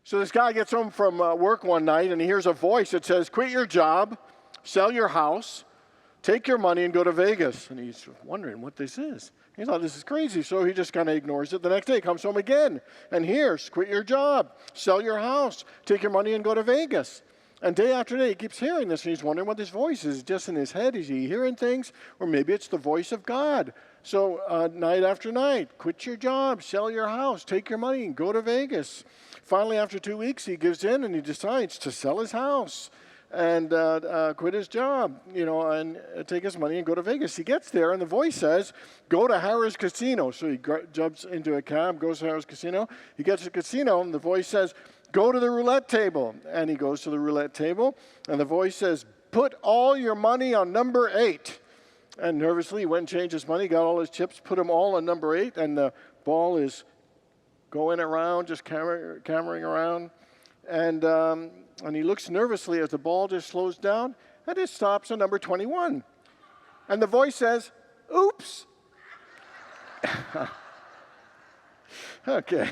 So this guy gets home from work one night, and he hears a voice that says, quit your job, sell your house, take your money, and go to Vegas. And he's wondering what this is. He thought, this is crazy, so he just kind of ignores it. The next day, comes home again, and here's, quit your job, sell your house, take your money, and go to Vegas. And day after day, he keeps hearing this, and he's wondering what this voice is. Just in his head, is he hearing things? Or maybe it's the voice of God. So night after night, quit your job, sell your house, take your money, and go to Vegas. Finally, after 2 weeks, he gives in, and he decides to sell his house and quit his job, and take his money and go to Vegas. He gets there, and the voice says, go to Harrah's Casino. So he jumps into a cab, goes to Harrah's Casino. He gets to the casino, and the voice says, go to the roulette table. And he goes to the roulette table, and the voice says, put all your money on number 8. And nervously, he went and changed his money, got all his chips, put them all on number 8, and the ball is going around, just cammering around. And he looks nervously as the ball just slows down, and it stops on number 21. And the voice says, oops. Okay.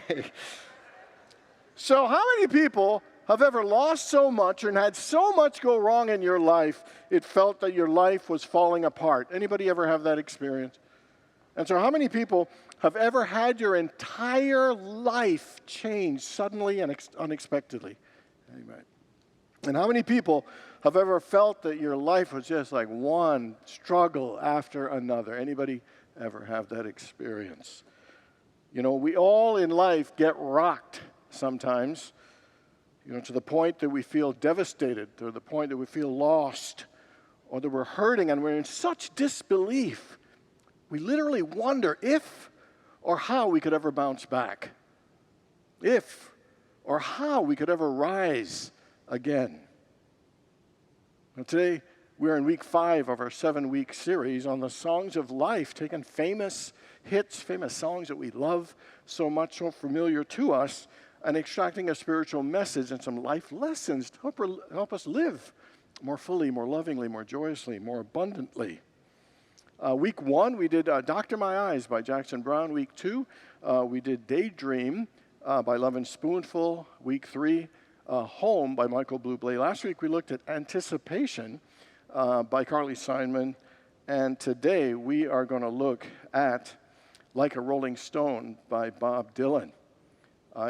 So how many people have ever lost so much and had so much go wrong in your life, it felt that your life was falling apart? Anybody ever have that experience? And so how many people have ever had your entire life change suddenly and unexpectedly? Amen. And how many people have ever felt that your life was just like one struggle after another? Anybody ever have that experience? We all in life get rocked sometimes, to the point that we feel devastated, to the point that we feel lost, or that we're hurting and we're in such disbelief. We literally wonder if or how we could ever bounce back. If or how we could ever rise again. Now today, we're in week 5 of our 7-week series on the songs of life, taking famous hits, famous songs that we love so much, so familiar to us, and extracting a spiritual message and some life lessons to help us live more fully, more lovingly, more joyously, more abundantly. Week 1, we did Doctor My Eyes by Jackson Browne. Week 2, we did Daydream by Lovin' Spoonful. Week 3, Home by Michael Bublé. Last week, we looked at Anticipation by Carly Simon. And today, we are going to look at Like a Rolling Stone by Bob Dylan.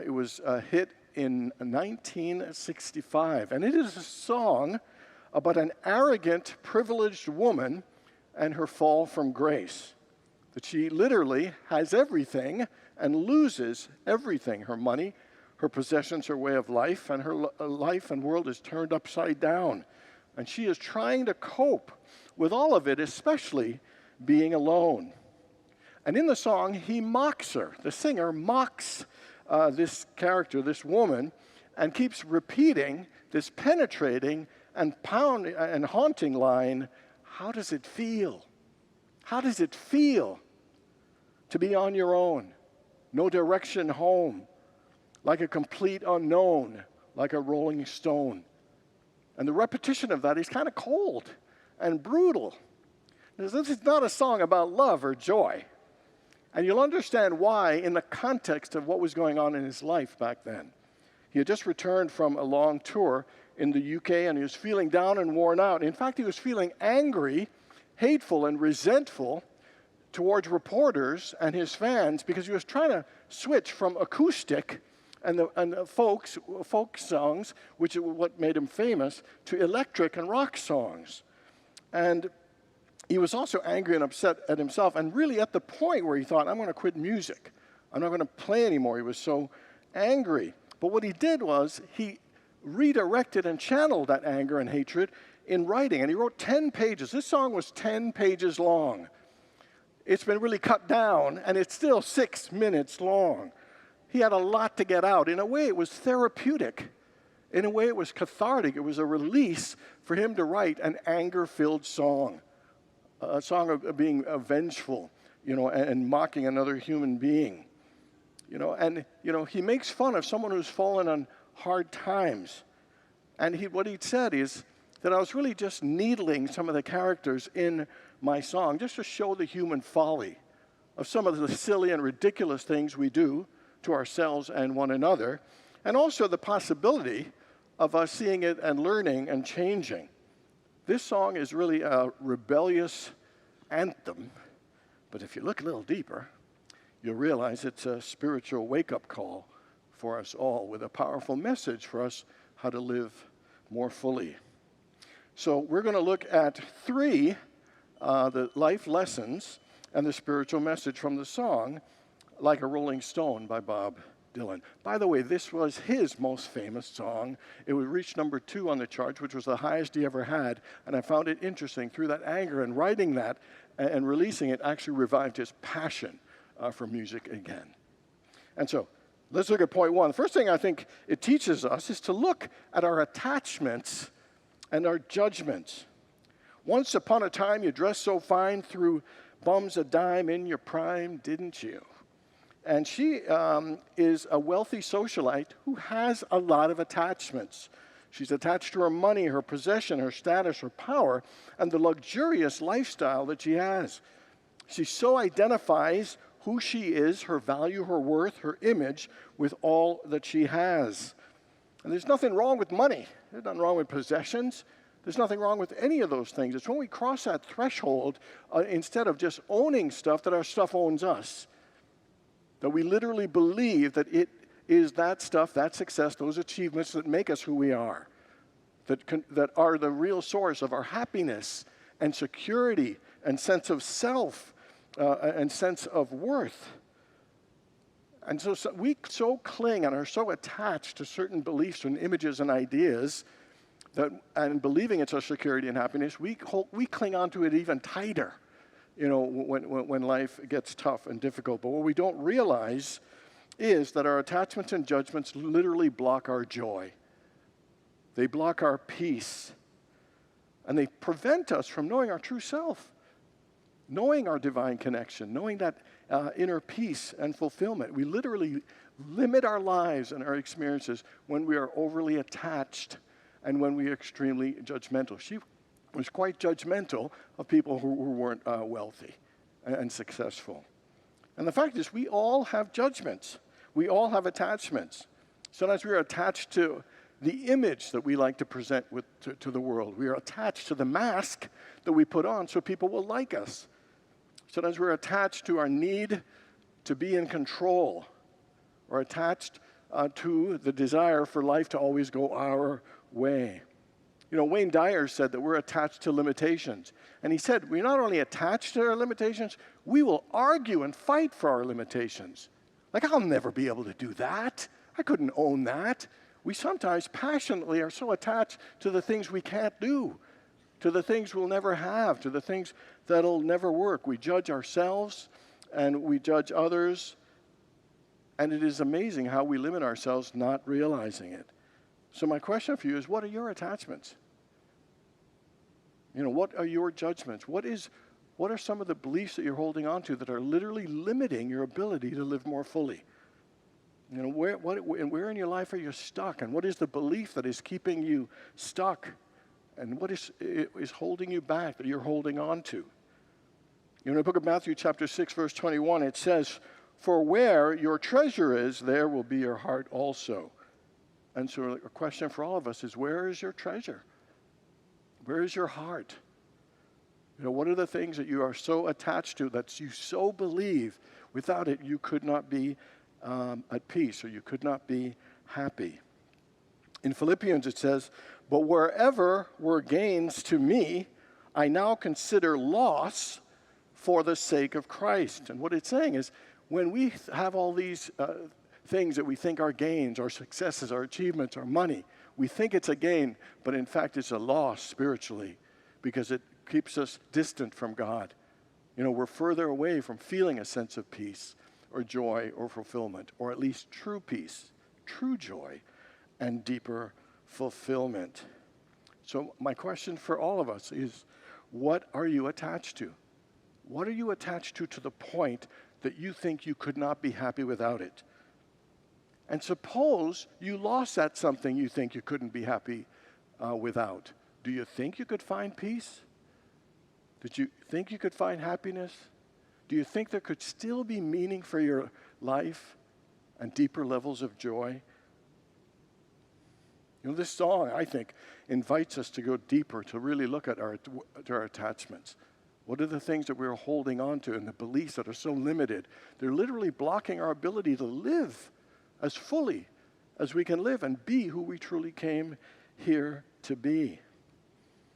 It was a hit in 1965, and it is a song about an arrogant, privileged woman and her fall from grace. That she literally has everything and loses everything. Her money, her possessions, her way of life, and her life and world is turned upside down. And she is trying to cope with all of it, especially being alone. And in the song, he mocks her. The singer mocks this character, this woman, and keeps repeating this penetrating and haunting line, how does it feel? How does it feel to be on your own? No direction home, like a complete unknown, like a rolling stone. And the repetition of that is kind of cold and brutal. This is not a song about love or joy. And you'll understand why in the context of what was going on in his life back then. He had just returned from a long tour in the UK, and he was feeling down and worn out. In fact, he was feeling angry, hateful, and resentful towards reporters and his fans because he was trying to switch from acoustic and the folk songs, which is what made him famous, to electric and rock songs. And he was also angry and upset at himself, and really at the point where he thought, I'm going to quit music. I'm not going to play anymore. He was so angry. But what he did was he redirected and channeled that anger and hatred in writing, and he wrote 10 pages. This song was 10 pages long. It's been really cut down, and it's still 6 minutes long. He had a lot to get out. In a way, it was therapeutic. In a way, it was cathartic. It was a release for him to write an anger-filled song. A song of being vengeful, and mocking another human being. He makes fun of someone who's fallen on hard times. And what he said is that I was really just needling some of the characters in my song just to show the human folly of some of the silly and ridiculous things we do to ourselves and one another. and also the possibility of us seeing it and learning and changing. This song is really a rebellious anthem, but if you look a little deeper, you'll realize it's a spiritual wake-up call for us all with a powerful message for us how to live more fully. So we're going to look at three the life lessons and the spiritual message from the song, Like a Rolling Stone by Bob Dylan. By the way, this was his most famous song. It would reach number 2 on the charts, which was the highest he ever had. And I found it interesting. Through that anger and writing that and releasing it actually revived his passion for music again. And so let's look at point 1. The first thing I think it teaches us is to look at our attachments and our judgments. Once upon a time, you dressed so fine, threw bums a dime in your prime, didn't you? And she is a wealthy socialite who has a lot of attachments. She's attached to her money, her possession, her status, her power, and the luxurious lifestyle that she has. She so identifies who she is, her value, her worth, her image, with all that she has. And there's nothing wrong with money. There's nothing wrong with possessions. There's nothing wrong with any of those things. It's when we cross that threshold, instead of just owning stuff, that our stuff owns us. That we literally believe that it is that stuff, that success, those achievements that make us who we are, that are the real source of our happiness and security and sense of self and sense of worth. And so we so cling and are so attached to certain beliefs and images and ideas that, and believing it's our security and happiness, we cling onto it even tighter, when life gets tough and difficult. But what we don't realize is that our attachments and judgments literally block our joy. They block our peace. And they prevent us from knowing our true self, knowing our divine connection, knowing that inner peace and fulfillment. We literally limit our lives and our experiences when we are overly attached and when we are extremely judgmental. She was quite judgmental of people who weren't wealthy and successful. And the fact is, we all have judgments. We all have attachments. Sometimes we are attached to the image that we like to present to the world. We are attached to the mask that we put on so people will like us. Sometimes we're attached to our need to be in control, or attached to the desire for life to always go our way. Wayne Dyer said that we're attached to limitations. And he said, we're not only attached to our limitations, we will argue and fight for our limitations. Like, I'll never be able to do that. I couldn't own that. We sometimes passionately are so attached to the things we can't do, to the things we'll never have, to the things that'll never work. We judge ourselves and we judge others. And it is amazing how we limit ourselves not realizing it. So my question for you is, what are your attachments? What are your judgments? What are some of the beliefs that you're holding on to that are literally limiting your ability to live more fully? Where in your life are you stuck? And what is the belief that is keeping you stuck? And what is holding you back that you're holding on to? In the book of Matthew chapter 6, verse 21, it says, "For where your treasure is, there will be your heart also." And so a question for all of us is, where is your treasure? Where is your heart? What are the things that you are so attached to, that you so believe without it you could not be at peace, or you could not be happy? In Philippians it says, "But wherever were gains to me, I now consider loss for the sake of Christ." And what it's saying is, when we have all these things that we think are gains, our successes, our achievements, our money, we think it's a gain, but in fact it's a loss spiritually, because it keeps us distant from God. We're further away from feeling a sense of peace or joy or fulfillment, or at least true peace, true joy, and deeper fulfillment. So my question for all of us is, what are you attached to? What are you attached to the point that you think you could not be happy without it? And suppose you lost that something you think you couldn't be happy without. Do you think you could find peace? Did you think you could find happiness? Do you think there could still be meaning for your life and deeper levels of joy? This song, I think, invites us to go deeper, to really look at our attachments. What are the things that we're holding on to and the beliefs that are so limited? They're literally blocking our ability to live as fully as we can live and be who we truly came here to be.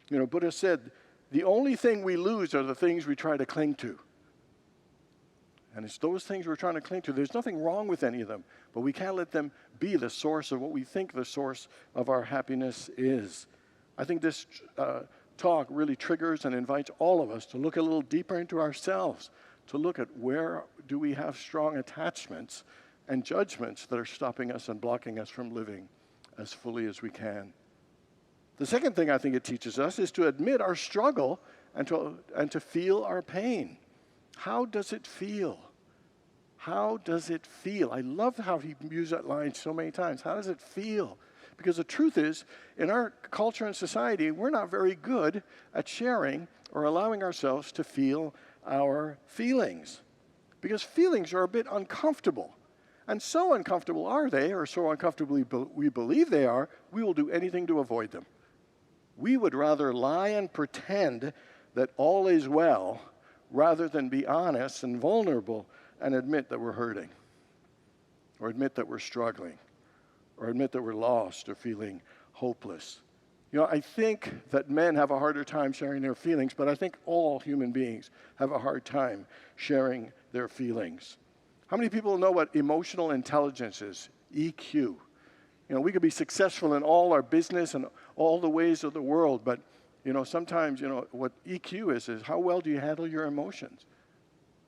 Buddha said, the only thing we lose are the things we try to cling to. And it's those things we're trying to cling to. There's nothing wrong with any of them, but we can't let them be the source of what we think the source of our happiness is. I think this talk really triggers and invites all of us to look a little deeper into ourselves, to look at where do we have strong attachments and judgments that are stopping us and blocking us from living as fully as we can. The second thing I think it teaches us is to admit our struggle and to feel our pain. How does it feel? How does it feel? I love how he used that line so many times. How does it feel? Because the truth is, in our culture and society, we're not very good at sharing or allowing ourselves to feel our feelings. Because feelings are a bit uncomfortable. And so uncomfortable are they, or so uncomfortably we believe they are, we will do anything to avoid them. We would rather lie and pretend that all is well rather than be honest and vulnerable and admit that we're hurting, or admit that we're struggling, or admit that we're lost or feeling hopeless. I think that men have a harder time sharing their feelings, but I think all human beings have a hard time sharing their feelings. How many people know what emotional intelligence is? EQ. We could be successful in all our business and all the ways of the world, but sometimes, what EQ is how well do you handle your emotions?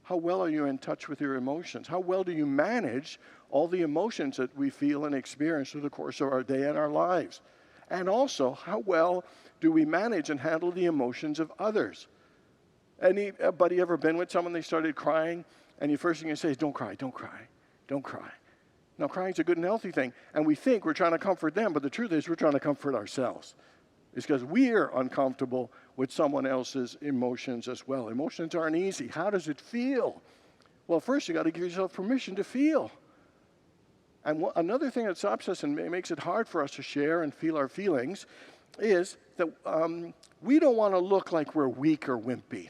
How well are you in touch with your emotions? How well do you manage all the emotions that we feel and experience through the course of our day and our lives? And also, how well do we manage and handle the emotions of others? Anybody ever been with someone, they started crying, and the first thing you say is, don't cry, don't cry, don't cry. Now, crying is a good and healthy thing, and we think we're trying to comfort them, but the truth is we're trying to comfort ourselves. It's because we're uncomfortable with someone else's emotions as well. Emotions aren't easy. How does it feel? Well, first you got to give yourself permission to feel. And another thing that stops us and makes it hard for us to share and feel our feelings is that we don't want to look like we're weak or wimpy.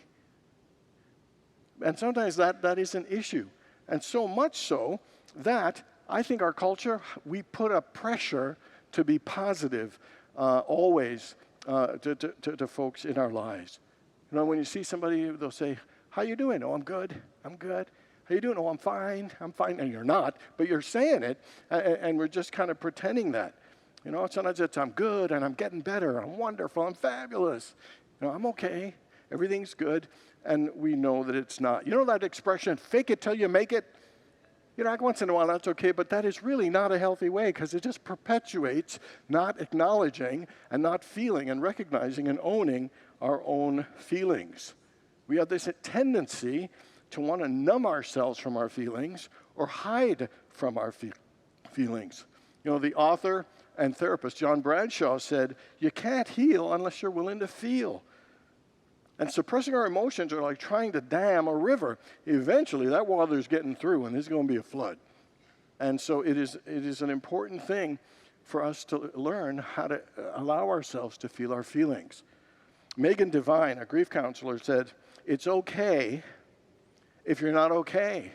And sometimes that is an issue. And so much so that I think our culture, we put a pressure to be positive always to folks in our lives. When you see somebody, they'll say, how you doing? Oh, I'm good. I'm good. How you doing? Oh, I'm fine. I'm fine. And you're not, but you're saying it, and we're just kind of pretending that. Sometimes it's I'm good, and I'm getting better. I'm wonderful. I'm fabulous. I'm okay. Everything's good. And we know that it's not. That expression, fake it till you make it? Once in a while that's okay, but that is really not a healthy way because it just perpetuates not acknowledging and not feeling and recognizing and owning our own feelings. We have this tendency to want to numb ourselves from our feelings or hide from our feelings. The author and therapist John Bradshaw said, you can't heal unless you're willing to feel. And suppressing our emotions are like trying to dam a river. Eventually, that water's getting through, and there's going to be a flood. And so it is an important thing for us to learn how to allow ourselves to feel our feelings. Megan Devine, a grief counselor, said, it's okay if you're not okay.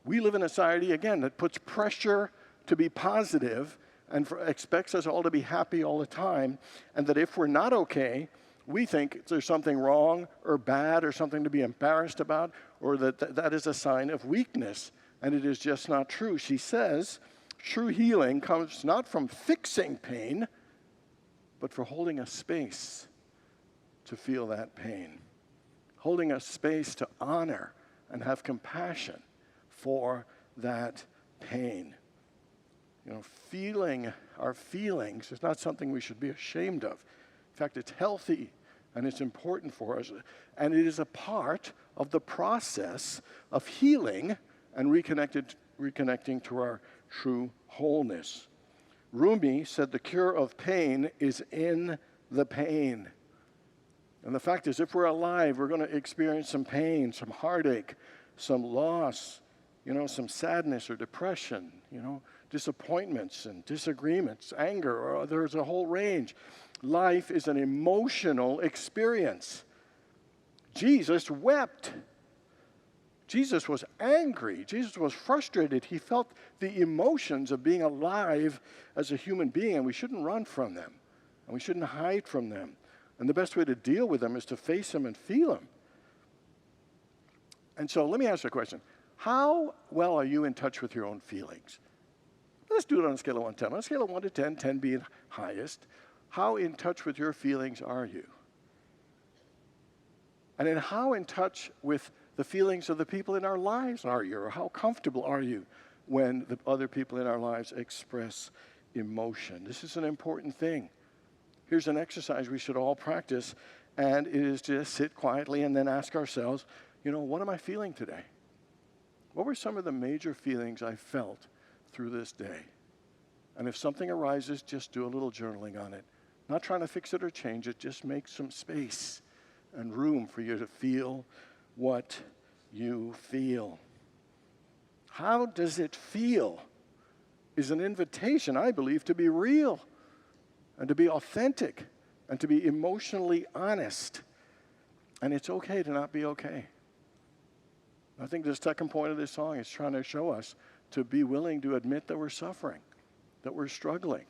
We live in a society, again, that puts pressure to be positive and expects us all to be happy all the time, and that if we're not okay, we think there's something wrong or bad or something to be embarrassed about, or that is a sign of weakness, and it is just not true. She says, true healing comes not from fixing pain, but for holding a space to feel that pain, holding a space to honor and have compassion for that pain. Feeling our feelings is not something we should be ashamed of. In fact, it's healthy and it's important for us. And it is a part of the process of healing and reconnecting to our true wholeness. Rumi said the cure of pain is in the pain. And the fact is, if we're alive, we're going to experience some pain, some heartache, some loss, some sadness or depression, disappointments and disagreements, anger, or there's a whole range. Life is an emotional experience. Jesus wept. Jesus was angry. Jesus was frustrated. He felt the emotions of being alive as a human being, and we shouldn't run from them, and we shouldn't hide from them. And the best way to deal with them is to face them and feel them. And so let me ask you a question. How well are you in touch with your own feelings? Let's do it on a scale of 1 to 10. On a scale of 1 to 10, 10 being highest, how in touch with your feelings are you? And then how in touch with the feelings of the people in our lives are you? Or how comfortable are you when the other people in our lives express emotion? This is an important thing. Here's an exercise we should all practice, and it is to sit quietly and then ask ourselves, what am I feeling today? What were some of the major feelings I felt through this day? And if something arises, just do a little journaling on it. Not trying to fix it or change it, just make some space and room for you to feel what you feel. How does it feel is an invitation, I believe, to be real and to be authentic and to be emotionally honest. And it's okay to not be okay. I think the second point of this song is trying to show us to be willing to admit that we're suffering, that we're struggling,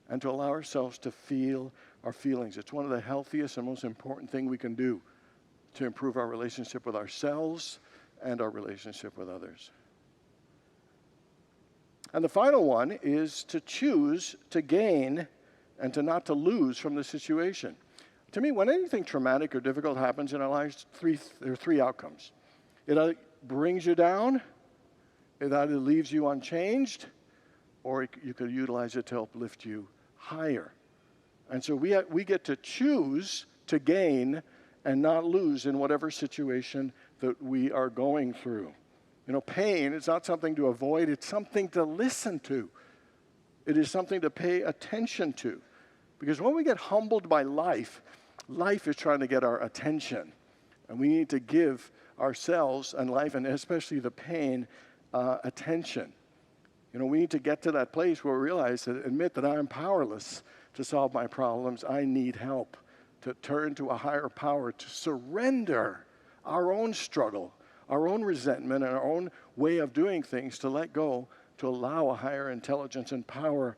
and to allow ourselves to feel our feelings. It's one of the healthiest and most important things we can do to improve our relationship with ourselves and our relationship with others. And the final one is to choose to gain and to not to lose from the situation. To me, when anything traumatic or difficult happens in our lives, there are three outcomes. It either brings you down, it either leaves you unchanged, or you could utilize it to help lift you higher. And so we get to choose to gain and not lose in whatever situation that we are going through. Pain is not something to avoid, it's something to listen to. It is something to pay attention to. Because when we get humbled by life, life is trying to get our attention. And we need to give ourselves and life, and especially the pain, attention. We need to get to that place where we realize and admit that I am powerless to solve my problems. I need help to turn to a higher power, to surrender our own struggle, our own resentment, and our own way of doing things, to let go, to allow a higher intelligence and power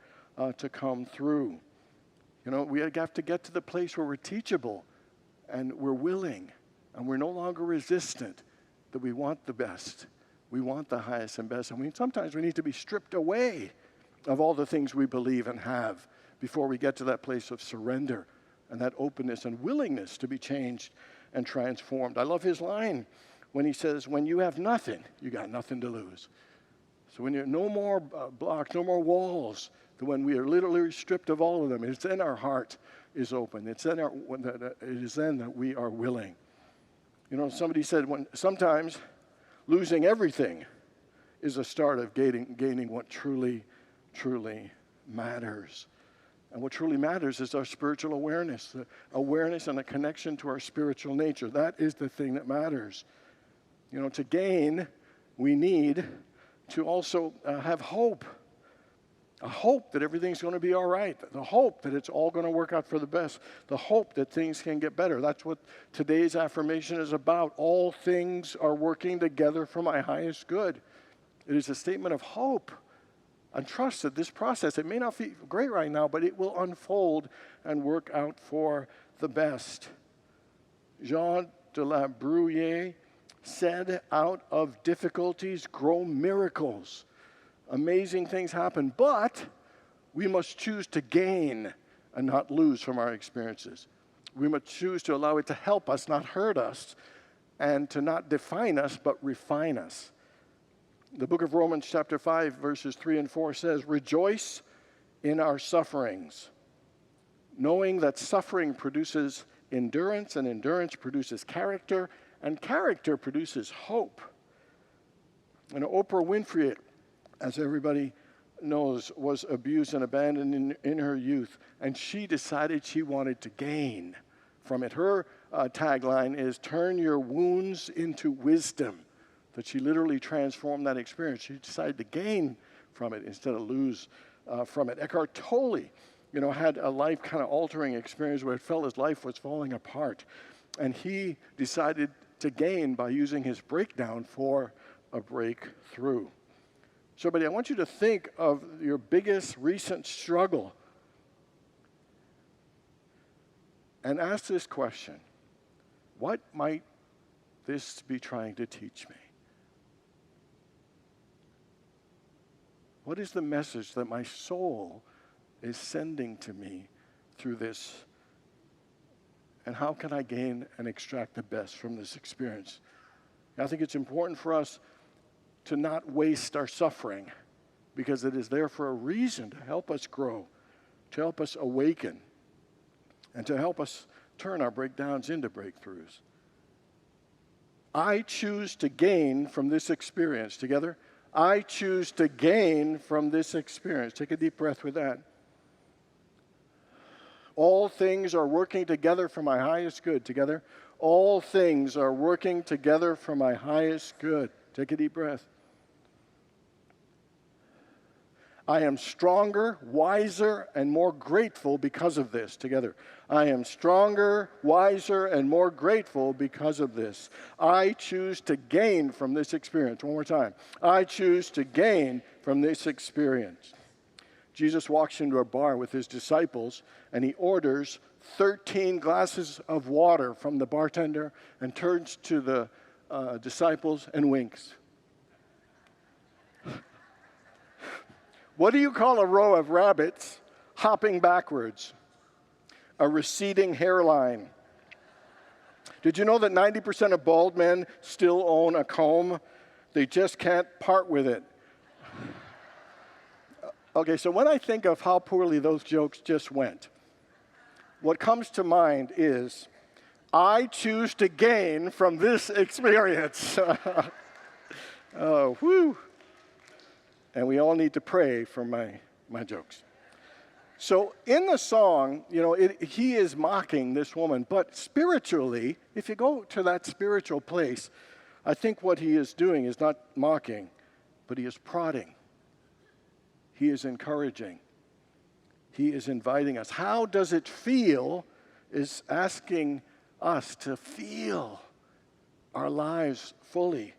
to come through. We have to get to the place where we're teachable and we're willing and we're no longer resistant, that we want the best. We want the highest and best. And sometimes we need to be stripped away of all the things we believe and have before we get to that place of surrender and that openness and willingness to be changed and transformed. I love his line when he says, when you have nothing, you got nothing to lose. So when you're no more blocks, no more walls, when we are literally stripped of all of them, it's then our heart is open. It is then that we are willing. Somebody said sometimes losing everything is a start of gaining what truly, truly matters. And what truly matters is our spiritual awareness, the awareness and a connection to our spiritual nature. That is the thing that matters. To gain, we need to also have hope. A hope that everything's going to be all right. The hope that it's all going to work out for the best. The hope that things can get better. That's what today's affirmation is about. All things are working together for my highest good. It is a statement of hope and trust that this process, it may not feel great right now, but it will unfold and work out for the best. Jean de la Bruyere said, out of difficulties grow miracles. Amazing things happen, but we must choose to gain and not lose from our experiences. We must choose to allow it to help us, not hurt us, and to not define us, but refine us. The book of Romans chapter 5, verses 3 and 4 says, rejoice in our sufferings, knowing that suffering produces endurance, and endurance produces character, and character produces hope. And Oprah Winfrey, as everybody knows, was abused and abandoned in her youth, and she decided she wanted to gain from it. Her tagline is, turn your wounds into wisdom, that she literally transformed that experience. She decided to gain from it instead of lose from it. Eckhart Tolle, had a life kind of altering experience where it felt his life was falling apart. And he decided to gain by using his breakdown for a breakthrough. So, buddy, I want you to think of your biggest recent struggle and ask this question: what might this be trying to teach me? What is the message that my soul is sending to me through this? And how can I gain and extract the best from this experience? I think it's important for us to not waste our suffering, because it is there for a reason, to help us grow, to help us awaken, and to help us turn our breakdowns into breakthroughs. I choose to gain from this experience. Together, I choose to gain from this experience. Take a deep breath with that. All things are working together for my highest good. Together, all things are working together for my highest good. Take a deep breath. I am stronger, wiser, and more grateful because of this. Together, I am stronger, wiser, and more grateful because of this. I choose to gain from this experience. One more time. I choose to gain from this experience. Jesus walks into a bar with his disciples, and he orders 13 glasses of water from the bartender and turns to the disciples and winks. What do you call a row of rabbits hopping backwards? A receding hairline. Did you know that 90% of bald men still own a comb? They just can't part with it. Okay, so when I think of how poorly those jokes just went, what comes to mind is, I choose to gain from this experience. Oh, whew. And we all need to pray for my jokes. So in the song, he is mocking this woman, but spiritually, if you go to that spiritual place, I think what he is doing is not mocking, but he is prodding. He is encouraging. He is inviting us. How does it feel is asking us to feel our lives fully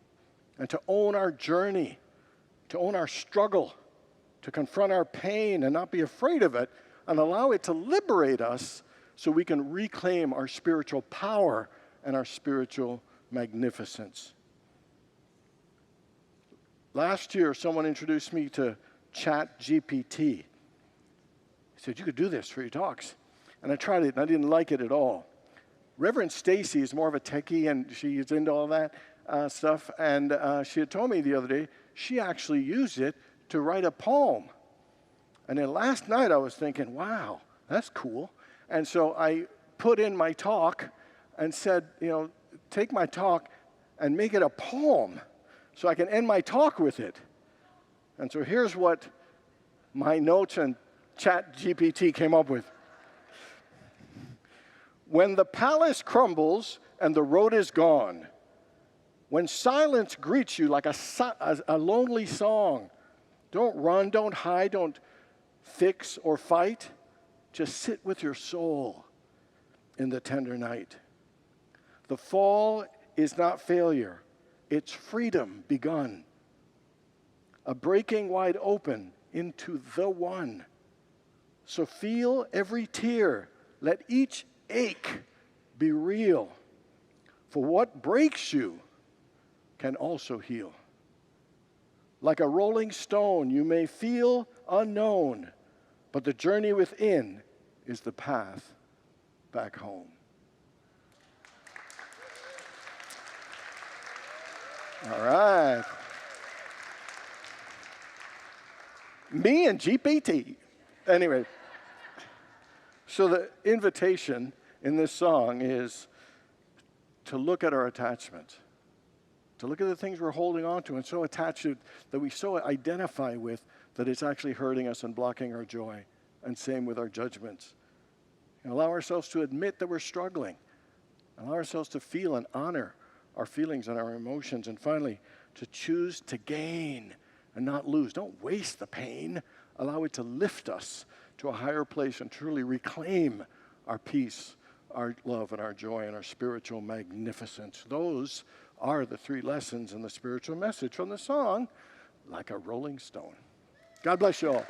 and to own our journey, to own our struggle, to confront our pain and not be afraid of it, and allow it to liberate us so we can reclaim our spiritual power and our spiritual magnificence. Last year, someone introduced me to ChatGPT. He said, you could do this for your talks. And I tried it, and I didn't like it at all. Reverend Stacy is more of a techie, and she is into all that stuff. And she had told me the other day, she actually used it to write a poem. And then last night I was thinking, wow, that's cool. And so I put in my talk and said, take my talk and make it a poem so I can end my talk with it. And so here's what my notes and ChatGPT came up with. When the palace crumbles and the road is gone, when silence greets you like a lonely song, don't run, don't hide, don't fix or fight. Just sit with your soul in the tender night. The fall is not failure, it's freedom begun. A breaking wide open into the one. So feel every tear, let each ache be real. For what breaks you can also heal. Like a rolling stone, you may feel unknown, but the journey within is the path back home. All right. Me and GPT. Anyway, so the invitation in this song is to look at our attachments, to look at the things we're holding on to and so attached to, that we so identify with, that it's actually hurting us and blocking our joy. And same with our judgments. And allow ourselves to admit that we're struggling. Allow ourselves to feel and honor our feelings and our emotions. And finally, to choose to gain and not lose. Don't waste the pain. Allow it to lift us to a higher place and truly reclaim our peace, our love, and our joy, and our spiritual magnificence. Those are the 3 lessons in the spiritual message from the song, Like a Rolling Stone. God bless you all.